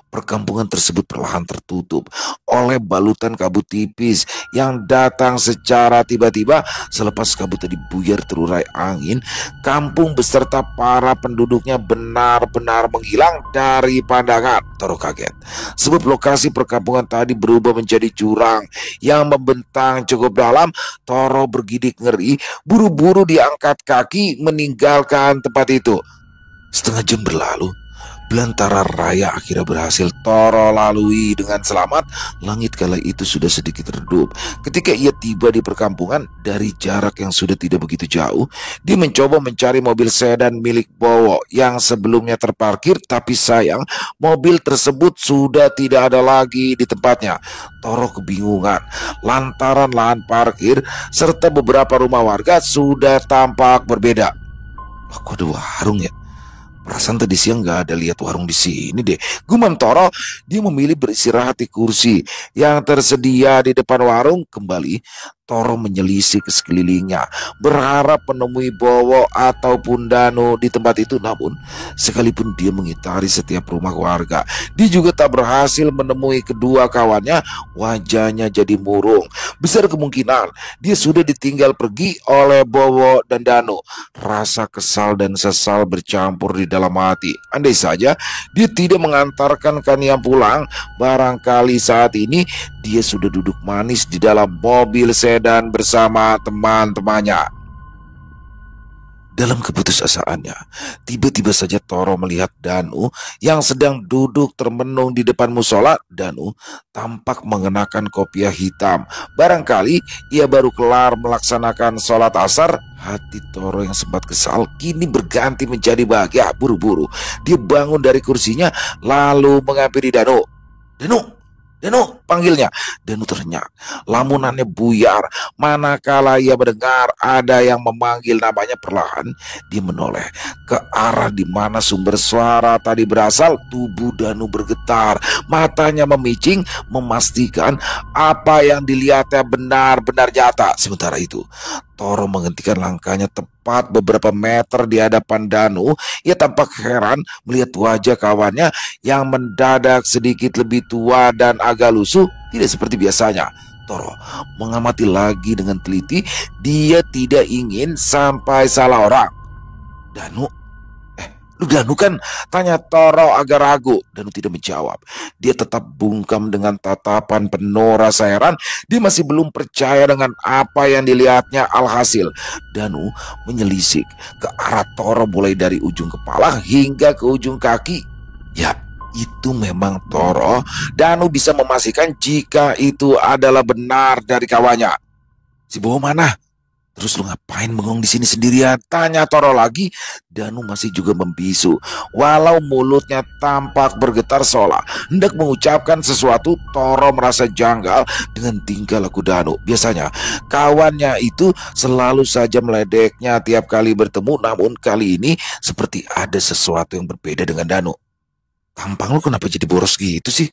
perkampungan tersebut perlahan tertutup oleh balutan kabut tipis yang datang secara tiba-tiba. Selepas kabut tadi buyar terurai angin, kampung beserta para penduduknya benar-benar menghilang dari pandangan. Toro kaget sebab lokasi perkampungan tadi berubah menjadi jurang yang membentang cukup dalam. Toro bergidik ngeri, buru-buru diangkat kaki meninggalkan tempat itu. Setengah jam berlalu. Belantara raya akhirnya berhasil Toro lalui dengan selamat. Langit kala itu sudah sedikit redup. Ketika ia tiba di perkampungan dari jarak yang sudah tidak begitu jauh, dia mencoba mencari mobil sedan milik Bowo yang sebelumnya terparkir, tapi sayang mobil tersebut sudah tidak ada lagi di tempatnya. Toro kebingungan lantaran lahan parkir serta beberapa rumah warga sudah tampak berbeda. Kok ada warung ya? Perasaan tadi siang gak ada lihat warung di sini deh. Gumam Toro. Dia memilih beristirahat di kursi yang tersedia di depan warung. Kembali Toro menyelisih ke sekelilingnya, berharap menemui Bowo ataupun Danu di tempat itu. Namun sekalipun dia mengitari setiap rumah warga, dia juga tak berhasil menemui kedua kawannya. Wajahnya jadi murung. Besar kemungkinan dia sudah ditinggal pergi oleh Bowo dan Danu. Rasa kesal dan sesal bercampur di dalam hati. Andai saja dia tidak mengantarkan Kania pulang, barangkali saat ini dia sudah duduk manis di dalam mobil sedan bersama teman-temannya. Dalam keputusasaannya, tiba-tiba saja Toro melihat Danu yang sedang duduk termenung di depan musola. Danu tampak mengenakan kopiah hitam. Barangkali ia baru kelar melaksanakan sholat asar. Hati Toro yang sempat kesal kini berganti menjadi bahagia. Buru-buru dia bangun dari kursinya lalu menghampiri Danu. Danu, panggilnya. Danu terhenyak, lamunannya buyar manakala ia mendengar ada yang memanggil namanya. Perlahan dia menoleh ke arah di mana sumber suara tadi berasal. Tubuh Danu bergetar, matanya memicing memastikan apa yang dilihatnya benar-benar nyata. Sementara itu Toro menghentikan langkahnya tepat beberapa meter di hadapan Danu. Ia tampak heran melihat wajah kawannya yang mendadak sedikit lebih tua dan agak lusuh, tidak seperti biasanya. Toro mengamati lagi dengan teliti. Dia tidak ingin sampai salah orang. Danu, lu Danu kan? Tanya Toro agak ragu. Danu tidak menjawab. Dia tetap bungkam dengan tatapan penuh rasa heran. Dia masih belum percaya dengan apa yang dilihatnya. Alhasil Danu menyelisik ke arah Toro mulai dari ujung kepala hingga ke ujung kaki. Ya, itu memang Toro. Danu bisa memastikan jika itu adalah benar dari kawannya. Si Bowo mana? Terus lu ngapain bengong di sini sendirian? Tanya Toro lagi. Danu masih juga membisu, walau mulutnya tampak bergetar seolah hendak mengucapkan sesuatu. Toro merasa janggal dengan tingkah laku Danu. Biasanya kawannya itu selalu saja meledeknya tiap kali bertemu, namun kali ini seperti ada sesuatu yang berbeda dengan Danu. Tampang lu kenapa jadi boros gitu sih?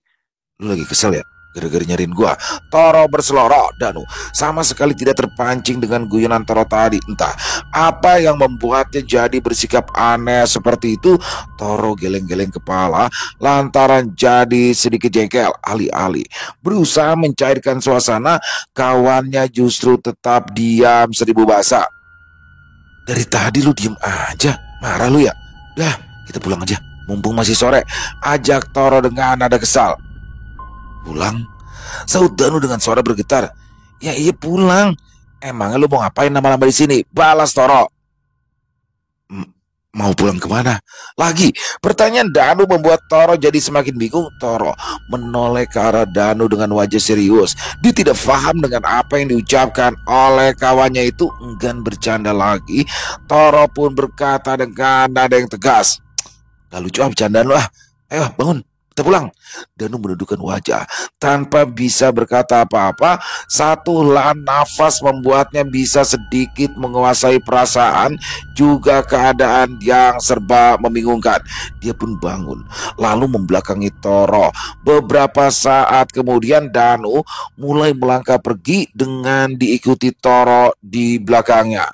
Lu lagi kesel ya? Gara-gara nyariin gua. Toro berseloroh. Danu sama sekali tidak terpancing dengan guyonan Toro tadi. Entah apa yang membuatnya jadi bersikap aneh seperti itu. Toro geleng-geleng kepala lantaran jadi sedikit jengkel. Alih-alih berusaha mencairkan suasana, kawannya justru tetap diam seribu bahasa. Dari tadi lu diem aja. Marah lu ya? Dah, kita pulang aja, mumpung masih sore, ajak Toro dengan nada kesal. Pulang? Sahut Danu dengan suara bergetar. Ya iya pulang. Emangnya lu mau ngapain lama-lama di sini? Balas Toro. Mau pulang kemana? Lagi, pertanyaan Danu membuat Toro jadi semakin bingung. Toro menoleh ke arah Danu dengan wajah serius. Dia tidak paham dengan apa yang diucapkan oleh kawannya itu. Enggan bercanda lagi, Toro pun berkata dengan nada yang tegas. Gak lucu bercandaan lu ah. Ayo bangun, Kita pulang. Danu menundukkan wajah tanpa bisa berkata apa-apa. Satu helaan nafas membuatnya bisa sedikit menguasai perasaan juga keadaan yang serba membingungkan. Dia pun bangun lalu membelakangi Toro. Beberapa saat kemudian Danu mulai melangkah pergi dengan diikuti Toro di belakangnya.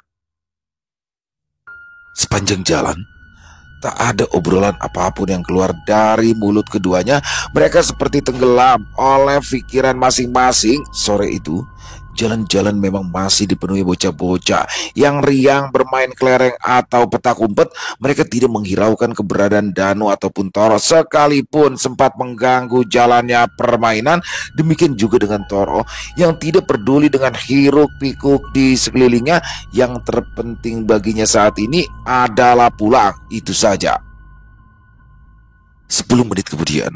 Sepanjang jalan tak ada obrolan apapun yang keluar dari mulut keduanya. Mereka seperti tenggelam oleh pikiran masing-masing. Sore itu, jalan-jalan memang masih dipenuhi bocah-bocah yang riang bermain kelereng atau petak umpet. Mereka tidak menghiraukan keberadaan Danu ataupun Toro, sekalipun sempat mengganggu jalannya permainan. Demikian juga dengan Toro yang tidak peduli dengan hiruk-pikuk di sekelilingnya. Yang terpenting baginya saat ini adalah pulang, itu saja. 10 menit kemudian,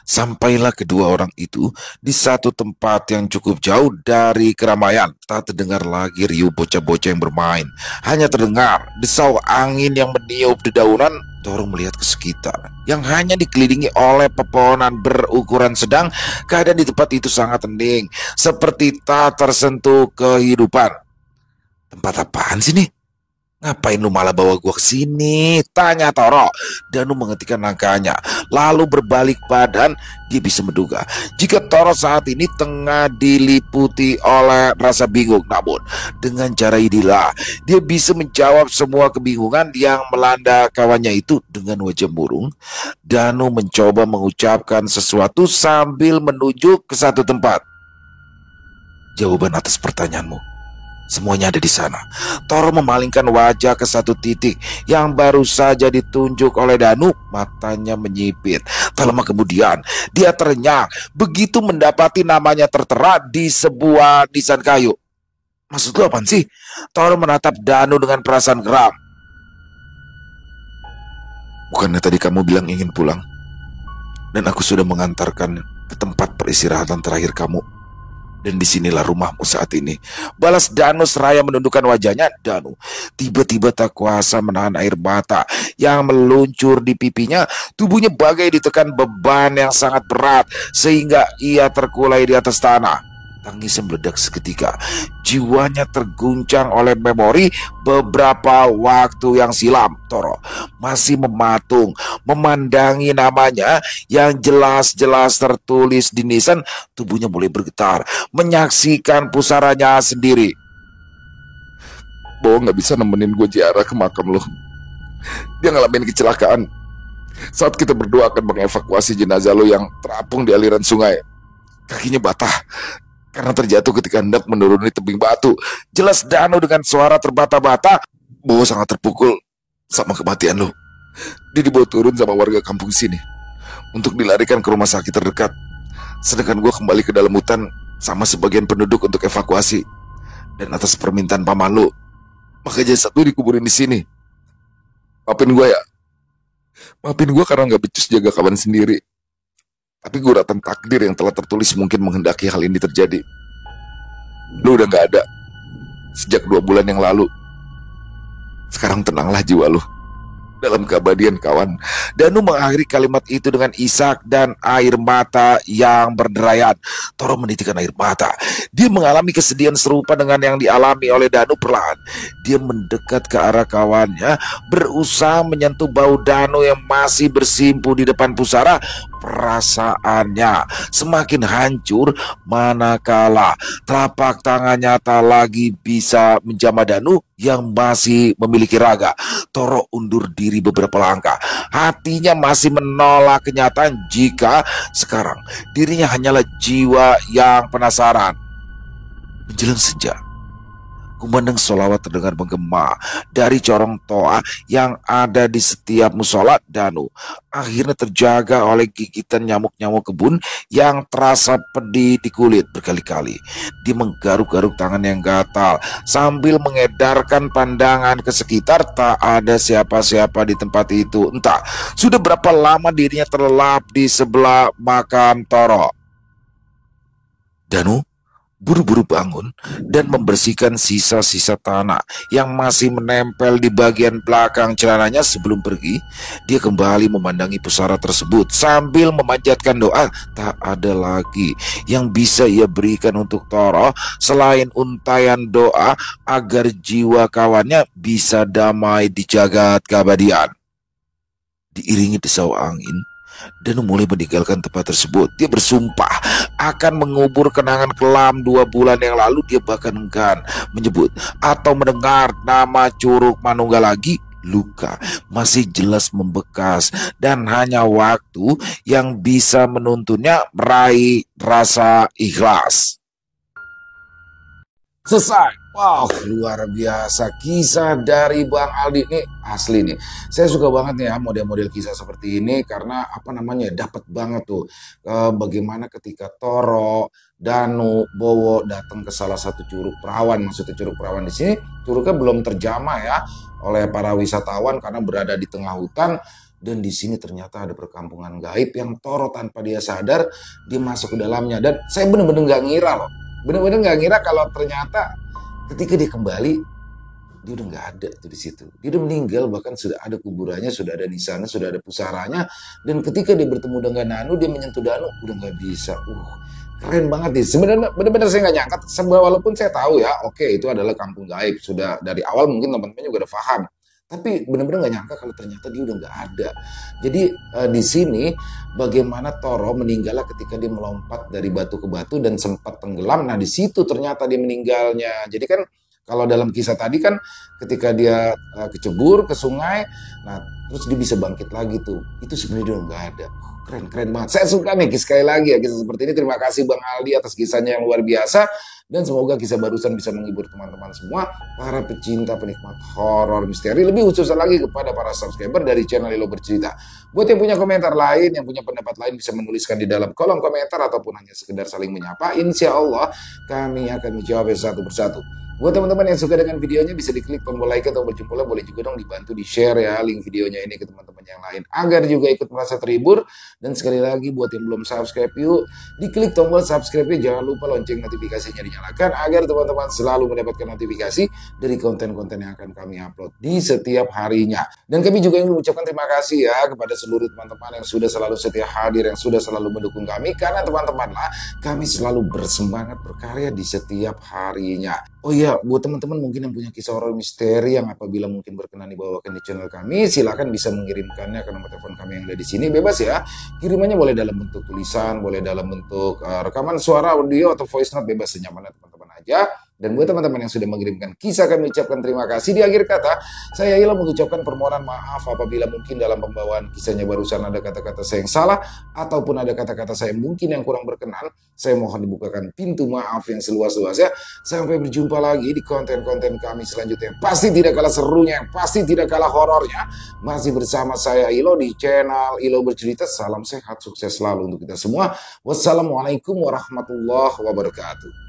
sampailah kedua orang itu di satu tempat yang cukup jauh dari keramaian. Tak terdengar lagi riuh bocah-bocah yang bermain. Hanya terdengar desau angin yang meniup dedaunan. Toro melihat ke sekitar yang hanya dikelilingi oleh pepohonan berukuran sedang. Keadaan di tempat itu sangat hening, seperti tak tersentuh kehidupan. Tempat apaan sih nih? Ngapain lu malah bawa gua ke sini? Tanya Toro. Danu menghentikan langkahnya, lalu berbalik badan. Dia bisa menduga jika Toro saat ini tengah diliputi oleh rasa bingung. Namun dengan cara inilah dia bisa menjawab semua kebingungan yang melanda kawannya itu. Dengan wajah murung, Danu mencoba mengucapkan sesuatu sambil menunjuk ke satu tempat. Jawaban atas pertanyaanmu semuanya ada di sana. Toro memalingkan wajah ke satu titik yang baru saja ditunjuk oleh Danu. Matanya menyipit. Tak lama kemudian dia terenyang begitu mendapati namanya tertera di sebuah nisan kayu. Maksud lu apaan sih? Toro menatap Danu dengan perasaan geram. Bukannya tadi kamu bilang ingin pulang? Dan aku sudah mengantarkan ke tempat peristirahatan terakhir kamu. Dan disinilah rumahmu saat ini, balas Danu seraya menundukkan wajahnya. Danu tiba-tiba tak kuasa menahan air mata yang meluncur di pipinya. Tubuhnya bagai ditekan beban yang sangat berat sehingga ia terkulai di atas tanah. Tangisnya meledak seketika. Jiwanya terguncang oleh memori beberapa waktu yang silam. Toro masih mematung memandangi namanya yang jelas-jelas tertulis di nisan. Tubuhnya mulai bergetar menyaksikan pusaranya sendiri. Bo gak bisa nemenin gue ziarah ke makam lo. Dia ngalamin kecelakaan saat kita berdua akan mengevakuasi jenazah lo yang terapung di aliran sungai. Kakinya patah karena terjatuh ketika hendak menuruni tebing batu. Jelas Danu dengan suara terbata-bata. Bo sangat terpukul sama kematian lo. Dia dibawa turun sama warga kampung sini untuk dilarikan ke rumah sakit terdekat. Sedangkan gue kembali ke dalam hutan sama sebagian penduduk untuk evakuasi. Dan atas permintaan paman lo, maka jasad lo dikuburin di sini. Maafin gue ya. Maafin gue karena gak becus jaga kawan sendiri. Tapi guratan takdir yang telah tertulis mungkin menghendaki hal ini terjadi. Lu udah gak ada sejak 2 bulan yang lalu. Sekarang tenanglah jiwa lu dalam keabadian kawan. Danu mengakhiri kalimat itu dengan isak dan air mata yang berderayan. Toro menitikkan air mata. Dia mengalami kesedihan serupa dengan yang dialami oleh Danu. Perlahan dia mendekat ke arah kawannya, berusaha menyentuh bau Danu yang masih bersimpu di depan pusara. Perasaannya semakin hancur manakala telapak tangannya tak lagi bisa menjamah Danu yang masih memiliki raga. Toro undur diri beberapa langkah. Hatinya masih menolak kenyataan jika sekarang dirinya hanyalah jiwa yang penasaran. Menjelang senja, kumandang sholawat terdengar menggema dari corong toa yang ada di setiap musola. Danu akhirnya terjaga oleh gigitan nyamuk-nyamuk kebun yang terasa pedih di kulit berkali-kali. Dia menggaruk-garuk tangan yang gatal sambil mengedarkan pandangan ke sekitar. Tak ada siapa-siapa di tempat itu. Entah sudah berapa lama dirinya terlelap di sebelah makam Toro. Danu buru-buru bangun dan membersihkan sisa-sisa tanah yang masih menempel di bagian belakang celananya sebelum pergi. Dia kembali memandangi pusara tersebut sambil memanjatkan doa. Tak ada lagi yang bisa ia berikan untuk Toro selain untayan doa agar jiwa kawannya bisa damai di jagat keabadian. Diiringi desau angin, Danu mulai meninggalkan tempat tersebut. Dia bersumpah akan mengubur kenangan kelam 2 bulan yang lalu. Dia bahkan enggan menyebut atau mendengar nama Curug Manunggalagi. Luka masih jelas membekas dan hanya waktu yang bisa menuntunnya meraih rasa ikhlas. Selesai. Wow, luar biasa kisah dari Bang Aldi ini asli nih. Saya suka banget nih ya model-model kisah seperti ini karena apa namanya dapat banget tuh bagaimana ketika Toro, Danu, Bowo datang ke salah satu curug perawan. Maksudnya curug perawan di sini curugnya belum terjamah ya oleh para wisatawan karena berada di tengah hutan. Dan di sini ternyata ada perkampungan gaib yang Toro tanpa dia sadar dia masuk ke dalamnya. Dan saya bener-bener nggak ngira loh. Bener-bener nggak ngira kalau ternyata ketika dia kembali dia udah nggak ada tuh di situ. Dia udah meninggal, bahkan sudah ada kuburannya, sudah ada nisannya, sudah ada pusaranya. Dan ketika dia bertemu dengan Danu, dia menyentuh Danu, udah nggak bisa. Keren banget nih. Sebenarnya benar-benar saya nggak nyangka. Walaupun saya tahu ya, oke itu adalah kampung gaib. Sudah dari awal mungkin teman-teman juga udah paham. Tapi benar-benar nggak nyangka kalau ternyata dia udah nggak ada. Jadi di sini bagaimana Toro meninggal ketika dia melompat dari batu ke batu dan sempat tenggelam. Nah di situ ternyata dia meninggalnya. Jadi kan kalau dalam kisah tadi kan ketika dia kecebur ke sungai, nah terus dia bisa bangkit lagi tuh. Itu sebenarnya dia udah nggak ada. Keren banget. Saya suka nih sekali lagi ya kisah seperti ini. Terima kasih Bang Aldi atas kisahnya yang luar biasa. Dan semoga kisah barusan bisa menghibur teman-teman semua, para pecinta penikmat horor misteri, lebih khususnya lagi kepada para subscriber dari channel Ilo Bercerita. Buat yang punya komentar lain, yang punya pendapat lain bisa menuliskan di dalam kolom komentar ataupun hanya sekedar saling menyapa. Insya Allah kami akan menjawab satu persatu. Buat teman-teman yang suka dengan videonya bisa diklik tombol like atau tombol jempolnya, boleh juga dong dibantu di share ya link videonya ini ke teman-teman yang lain agar juga ikut merasa terhibur. Dan sekali lagi buat yang belum subscribe yuk diklik tombol subscribe-nya, jangan lupa lonceng notifikasinya dinyalakan agar teman-teman selalu mendapatkan notifikasi dari konten-konten yang akan kami upload di setiap harinya. Dan kami juga ingin mengucapkan terima kasih ya kepada seluruh teman-teman yang sudah selalu setia hadir, yang sudah selalu mendukung kami, karena teman-teman lah kami selalu bersemangat berkarya di setiap harinya. Oh iya, buat teman-teman mungkin yang punya kisah horor misteri yang apabila mungkin berkenan dibawakan di channel kami, silakan bisa mengirimkannya ke nomor telepon kami yang ada di sini, bebas ya. Kirimannya boleh dalam bentuk tulisan, boleh dalam bentuk rekaman suara, audio atau voice note, bebas senyamannya teman-teman aja. Dan buat teman-teman yang sudah mengirimkan kisah, kami ucapkan terima kasih. Di akhir kata, saya Ilo mengucapkan permohonan maaf apabila mungkin dalam pembawaan kisahnya barusan ada kata-kata saya yang salah ataupun ada kata-kata saya mungkin yang kurang berkenan. Saya mohon dibukakan pintu maaf yang seluas-luasnya. Sampai berjumpa lagi di konten-konten kami selanjutnya. Pasti tidak kalah serunya, pasti tidak kalah horornya. Masih bersama saya Ilo di channel Ilo Bercerita. Salam sehat, sukses selalu untuk kita semua. Wassalamualaikum warahmatullahi wabarakatuh.